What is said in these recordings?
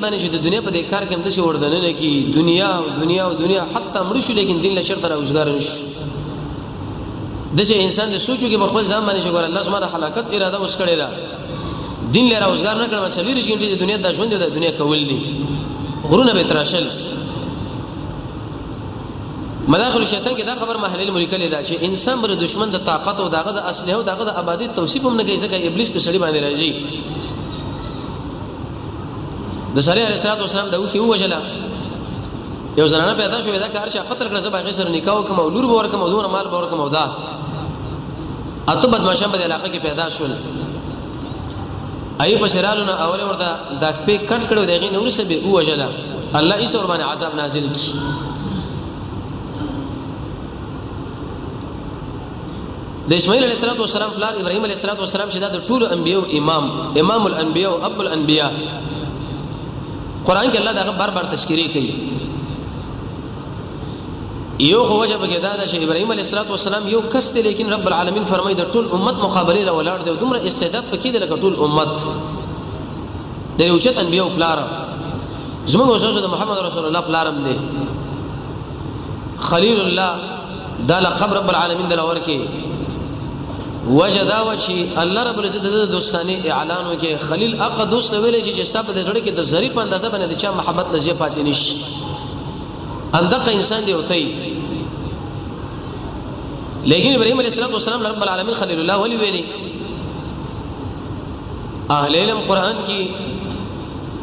باندې چې د دنیا په دې کار کې هم د څه وردن نه کی دنیا او دنیا او دنیا حتی مړ شو لیکن دین له شرط راوځګار نشي د څه انسان د سوچو کې خپل ځان باندې چې ګور الله سبحانه هلاکت اراده وس کړی دا دین له راوځګار نه کړم چې لري چې د دنیا د ژوند د دنیا کول دي غرونه به تراشل مداخل شیطان کې دا خبر محلل ملکل دا چې انسان بر دشمن د طاقت او دغه د اسلحه او دغه د آبادی توصیف هم نه کوي ځکه ابلیس په سړي باندې راځي د صالح علیه السلام دا وکي وجلا یو زنانه پیدا شوې دا کار چې قتل کړه زبا غي سره نکاح کوم او لور به ورکم او دونه مال به ورکم او دا اته بدمعشان په علاقه کې پیدا شول ای په شرالونه اوله ورته دا په کټ کړو دغه نور څه به وجلا الله ایس اور باندې عذاب نازل کی د اسماعیل علیه السلام فلار ابراهیم علیه السلام چې دا د ټول انبیو امام الانبیاء او ابو الانبیاء قران کې الله دا بار بار تذکری کوي یو خو وجه بګی دا چې ابراهیم علیه السلام یو کس دی لیکن رب العالمین فرمایي د ټول امت مقابله له ولاړ دی دومره استهداف پکې دی لکه ټول امت د اوچت انبیو فلار زموږ اوسه د محمد رسول الله فلارم دی خلیل الله دا لقب رب العالمین د لور کې وجدا وچی الله رب العزت د دوستانه اعلان وکي خلیل اق دوست ویلې چې ستا په دې کې د ظریف اندازه باندې د چا محبت لږه پاتې نشي اندق انسان دی وتی لیکن ابراهيم عليه السلام رب العالمین خلیل الله ولي ویلي اهل علم قران کې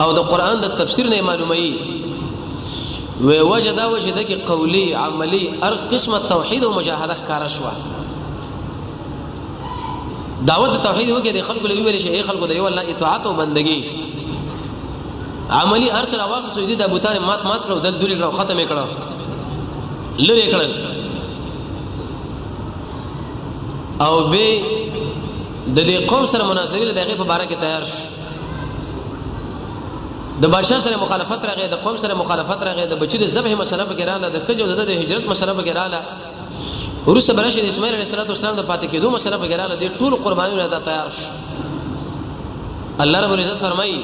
او د قران د تفسیر نه معلومي وجدا وجدا کې قولي عملي هر قسمه توحید او مجاهده ښکارا شو دعوت توحید وکي د خلکو لوي ویل شي خلکو د یو الله اطاعت او بندگی عملی ارسل واقع سعودي د ابوتان مات کړو د دوری کړو ختم کړو لری کړل او به د دې قوم سره مناظره دغه په باره کې تیار شو د بادشاہ سره مخالفت راغی د قوم سره مخالفت راغی د بچی د ذبح مسله بګراله د خجو د هجرت مسله بګراله ورسره برشه د اسماعیل علیه السلام د فاتح کېدو مسله بګراله د ټول قربانیونه د تیار شو الله رب العزت فرمایي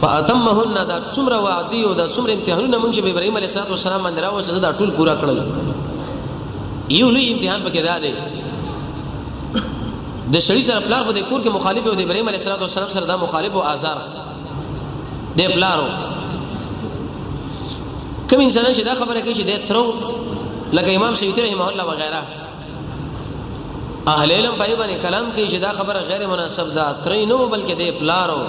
فاتمهن دا څومره وعدي او دا څومره امتحانونه مونږ به ابراهيم عليه السلام باندې راوځه دا ټول پورا کړل یو لوی امتحان پکې دا دی د شری سره پلار په د کور کې مخالف او د ابراهيم عليه السلام سره دا مخالف او آزار د پلارو کوم انسان چې دا خبره کوي چې د ترو لکه امام سیوطی رحمه الله وغيرها اهل علم په باندې کلام کوي چې دا خبره غیر مناسب ده ترې نو بلکې د پلارو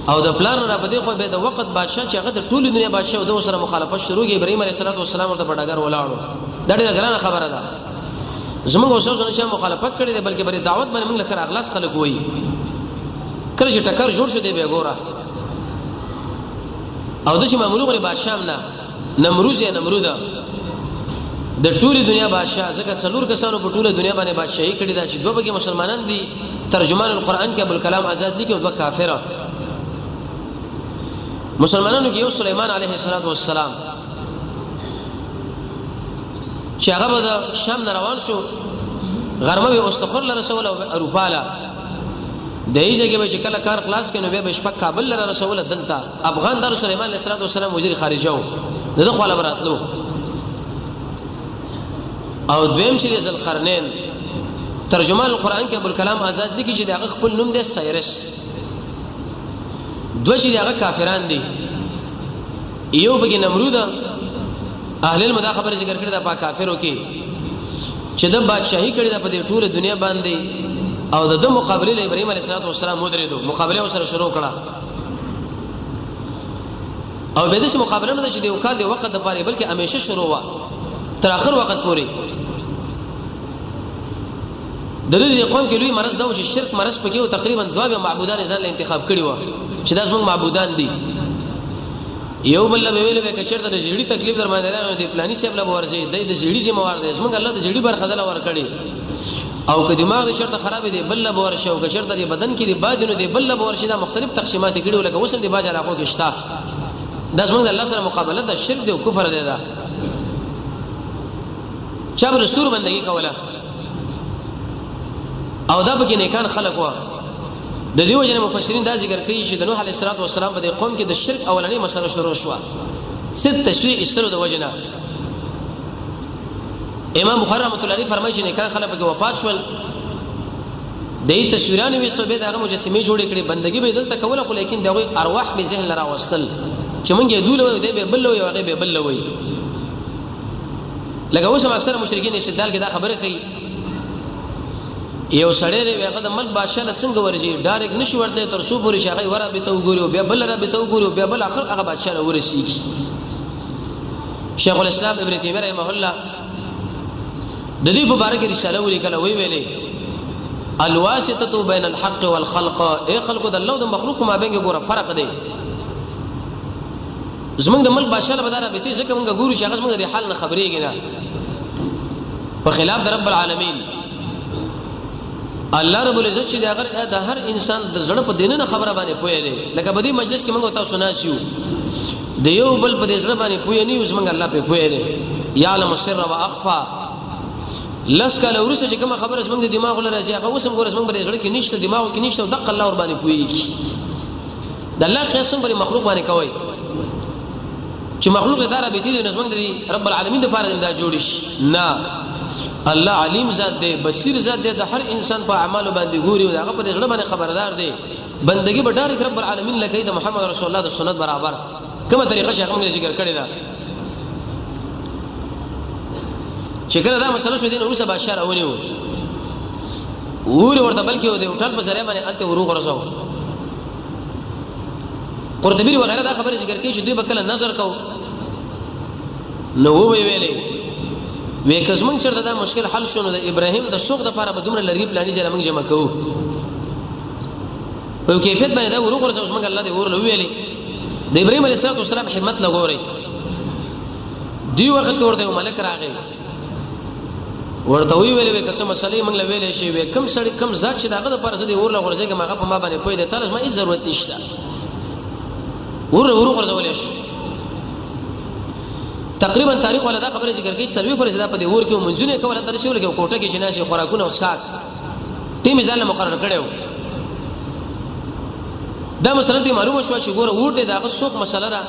او د پلان را بده خو به د وخت بادشاہ چې هغه د ټول دنیا بادشاہ او د سره مخالفت شروع کی ابراهيم عليه السلام ورته بډاګر ولاړو دا ډیره ګرانه خبره ده زموږ اوسه چې مخالفت کړي دي بلکې بری دعوت باندې موږ لکه اخلاص خلک وایي کله چې ټکر جوړ شو دی به ګوره او د چې معمولو غری بادشاہ نه نمروز یا نمرودا د ټول دنیا بادشاہ ځکه څلور کسانو په ټول دنیا باندې بادشاہي کړي دا چې دوه بګي مسلمانان دي ترجمان القرآن کې ابو الکلام آزاد لیکي او دوه کافره مسلمانانو کې یو سليمان عليه السلام چې هغه د شام روان شو غرمه به استخر لرسول او اروپا لا دایي ځکه به چې کله کار خلاص کینو به شپه کابل لره رسول دلته افغان در سليمان عليه السلام وزیر خارجه و دغه خپل براتلو او دویم چې ذوالقرنین ترجمان القرآن کې ابو الکلام آزاد لیکي چې دغه خپل نوم دی سایرس دوی چې هغه کافران دي یو بګي نمرود اهل المدا خبره ذکر کړی دا په کافرو کې چې د بادشاہي کړی دا په ټوله دنیا باندې او د مقابله له ابراهيم عليه السلام مدریدو مقابله سره شروع کړه او به دې مقابله نه چې د وکال د وخت د پاره بلکې همیشه شروع وا تر اخر وخت پورې د دې قوم کې لوی مرز دا و چې شرک مرز پکې او تقریبا دوه معبودان ځان له انتخاب کړي و چې داس موږ معبودان دي یو بل له ویل به کچرته د زیړی تکلیف در باندې راغلی دی پلاني سیب له ورځي د زیړی چې موارد یې موږ الله د زیړی برخه دل ور کړی او که دماغ چرته خراب دی بل له ورشه او کچرته د بدن کې دی بادنو دی بل له ورشه دا مختلف تقسیمات کړي ولکه وسم دی باج علاقو کې شتا داس موږ الله سره مقابله د شرک دی او کفر دی دا چا بر سور بندگی کوله او دا به نیکان خلق وا د دې وجه مفسرین دا ذکر کوي چې د نوح علیه السلام په قوم کې د شرک اولنۍ مسله شروع شو ست تشریع استلو د وجنه امام بخاری رحمۃ اللہ علیہ فرمایي چې نیکان خلک په وفات شول د تصویرانو وي صوبې دغه مجسمه جوړې کړې بندګي به دلته کوله خو لیکن دغه ارواح به ذهن لرا وصل چې مونږ یې دوله وي به بل وي هغه به بل وي لکه اوس هم اکثر مشرکین استدلال کې دا خبره کوي یو سړی دی هغه د ملک بادشاہ له څنګه ورځي ډایرک نشي ورته تر څو پورې شغې ورا به تو ګوري بیا بل را به تو ګوري بیا بل اخر هغه بادشاہ له ورسي شیخ الاسلام ابن تیمیه رحمه الله د دې په اړه کې رساله ولیکله ویلې الواسطه بین الحق والخلق اي خلق د الله د مخلوق ما بین ګوره فرق دی زمونږ د ملک بادشاہ له بداره به ځکه مونږ ګورو چې هغه زمونږ د حال نه خبرېږي نه په خلاف د رب العالمین الله رب العزت چې د هر انسان د زړه په دینه خبره باندې پوهه دی لکه په دې مجلس کې موږ تاسو ناسیو د یو بل په دې زړه باندې پوهه نه اوس موږ الله په پوهه دی یعلم السر واخفى لس کله ورسې چې کوم خبره زموږ د دماغ له راځي هغه اوس موږ زموږ په زړه کې نشته دماغ کې نشته او د الله ور باندې پوهیږي د الله قسم پر مخلوق باندې کوي چې مخلوق داره به دي نظم د رب العالمین د پاره دا جوړ شي نه الله علیم ذات دی بصیر ذات دی د هر انسان په اعمالو باندې ګوري او هغه په ځړه باندې خبردار دی بندگی به ډار رب العالمین لکه د محمد رسول الله د سنت برابر کومه طریقه چې موږ ذکر کړی دا چې کله دا مسله شو دین اوسه بشار اونیو ورته بلکې د هوټل په ذریعہ باندې الته ورو ورسو قرطبی وغیرہ دا خبره ذکر کوي چې دوی بکله نظر کو نو ویلې وې کزمن چرته دا مشکل حل شونه د ابراهیم د سوق د لپاره به دومره لری پلاني چې موږ جمع کوو په کیفیت باندې دا ورو ورسو موږ الله دې ورلو ویلې د ابراهیم علیه السلام همت لګوري دی وخت ورته ملک راغی ورته ویلې کڅ مسلې موږ ویلې شي کم سړی کم ذات چې داغه د لپاره دې ورلو ورځي هغه په ما باندې پوي دي تاسو ما هیڅ ضرورت نشته ورو ورځولې شي تقریبا تاریخ ولا دا خبره ذکر کوي سروي پر زدا په دې ور کې منځونه کوله تر شي ولګو کوټه کې جناسي خوراکونه او اسکات ټیم ځاله مقرر کړو دا مسله ته معلومه شو چې ګوره ورته دا څوک مسله ده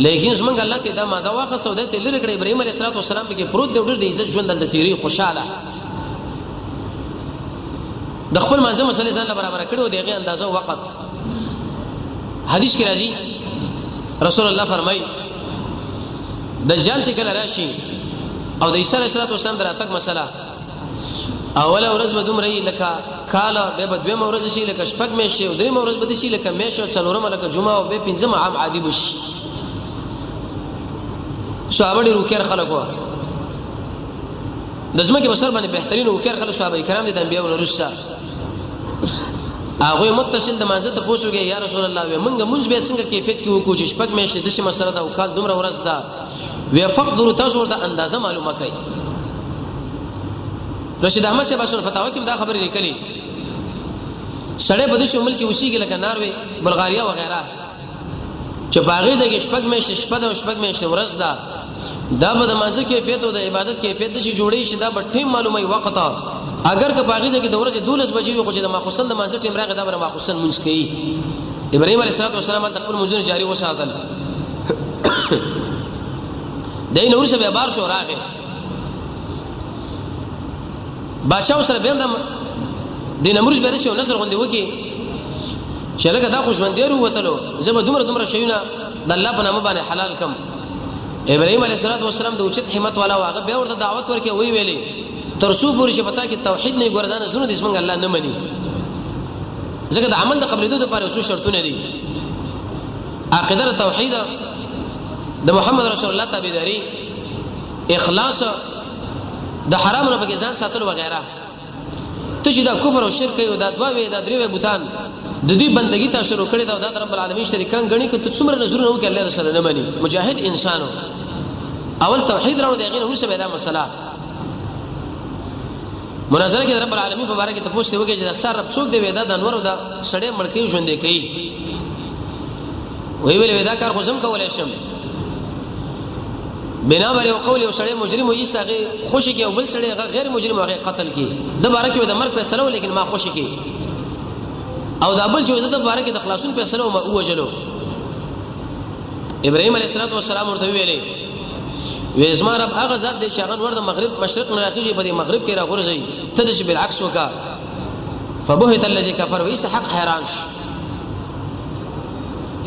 لیکن زمونږ الله ته دا ماده واخه سوده ته لری کړ ابراهيم عليه السلام کې پروت دی ډېر د عزت ژوند د تیری خوشاله د خپل منځه مسله ځان برابر کړو دغه اندازو وخت حدیث کې راځي رسول الله فرمایي دجال چې کله راشي او د عیسی علیه السلام دراتک مسله اوله ورځ به دومره لکه کاله به دویمه ورځ شي لکه شپږ میاشتې او دریمه ورځ به شي لکه میاشت څلورمه لکه جمعه او به پنځمه عام عادي بشي صحابه ډېر وکړ خلکو د ځمکې بسر باندې بهترین وکړ خلک صحابه کرام دي د انبیاء او رسول هغه متصل د مانزه ته پوښوږي یا رسول الله موږ به څنګه کیفیت کې وکړو چې شپږ میاشتې د شي مسله دا او کال دومره ورځ ده وی فقدر تاسو ورته اندازه معلومه کړئ رشید احمد صاحب اصل فتاوا کې دا خبرې لیکلي سړی په دې شمول کې اوسېږي لکه ناروې بلغاریا وغیرہ چې باغې د شپږ میاشتې شپږ میاشتې ورځ ده دا به د مانزه کیفیت او د عبادت کیفیت د شي جوړې شي دا به ټیم معلومه وخت اگر که باغې کې د ورځې 12 بجې وي خو چې د ماخوسن د مانزه ټیم راغی دا به ماخوسن مونږ کوي ابراهيم عليه السلام خپل منځونه جاری وساتل دین ورسه به بار شو راغی بادشاہ سره به د نمرز به رسو نظر غوندي وکي چې لکه دا خوشمندیر وتلو زما دومره شیونه د الله په نامه باندې حلال کم ابراهيم عليه السلام د اوچت همت والا واغه به ورته دعوت ورکې وی ویلي ترسو پوری چې پتا کې توحید نه ګردان زونه د اسمنګ الله نه مني ځکه د عمل د قبلېدو لپاره څو شرطونه دي عقیده توحید د محمد رسول الله تابعداري اخلاص د حرامونو په ځان ساتل وغیرہ ته چې دا کفر او شرک او دا دوا وی دا درې بوتان د دې بندګی ته شروع کړی دا د رب العالمین شریکان غني ک ته څومره نظرونه وکړي الله رسول نه مني مجاهد انسانو اول توحید راو دغه ورسره به دا مسله مناظره کې رب العالمین په باره کې تاسو ته وګورئ چې ستاسو رب څوک دی ودا د انور او د سړې مړکې ژوندې کوي وی ویل ودا کار خو زم کولای شم بنا بر یو قول یو سړی مجرم وي ساغه خوشي کې او بل سړی غیر مجرم هغه قتل کی د باره کې د مرګ فیصله ولیکن ما خوشي کې او دا بل چې د مبارک د خلاصون په سره او وجلو ابراهيم عليه السلام ورته ویلې وې زما رب هغه ذات دی چې هغه ور د مغرب مشرق نه راخیږي په دې مغرب کې راغورځي ته د بالعکس وکا فبهت الذي كفر ويس حق حیران شو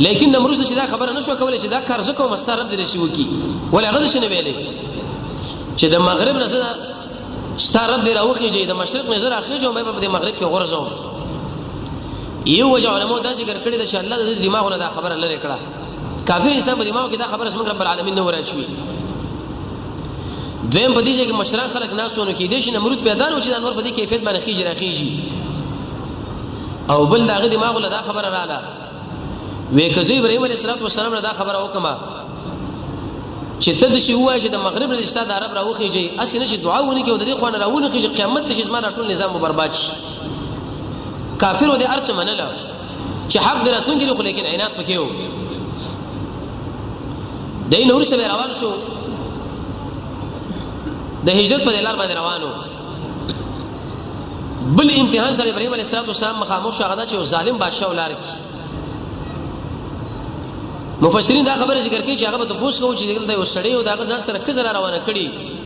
لیکن نمرود چې دا خبره نشو کولای چې دا کار زکه مستر رب دې شي وکي ولا غد شنه ویلې چې د مغرب نه ستار رب دې راوخیږي د مشرق نه زرا اخیږي او په دې مغرب کې غورځو یو وجه علماء دا ذکر کړی چې الله د دماغونو دا خبره لری کړه کافر انسان په دماغ کې دا خبره اسمه رب العالمین نو راشي دویم په دې چې مشران خلک ناسونه کې دي چې نمرود پیدا نو شي د انور په دې کیفیت باندې خيږي راخیږي او بل داغه دماغ له دا خبره رااله وې کزي ابراهيم عليه السلام دا خبره وکما چې ته د شي وای چې د مغرب د استاد عرب راوخیږي اسنه چې دعا ونی کې د دې خوانه راونه کې قیامت د شي زما ټول نظام برباد شي کافر و دې ارڅ منله چې حق دراتون کې خو لیکن عینات پکې و دای نور څه روان شو د هجرت په لار باندې روانو بل امتحان سره ابراهيم عليه السلام مخامخ شغدا چې ظالم بادشاہ ولار مفسرین دا خبره ذکر کوي چې هغه په پوس کوي چې دلته یو سړی او دا ځان سره خزر روانه کړي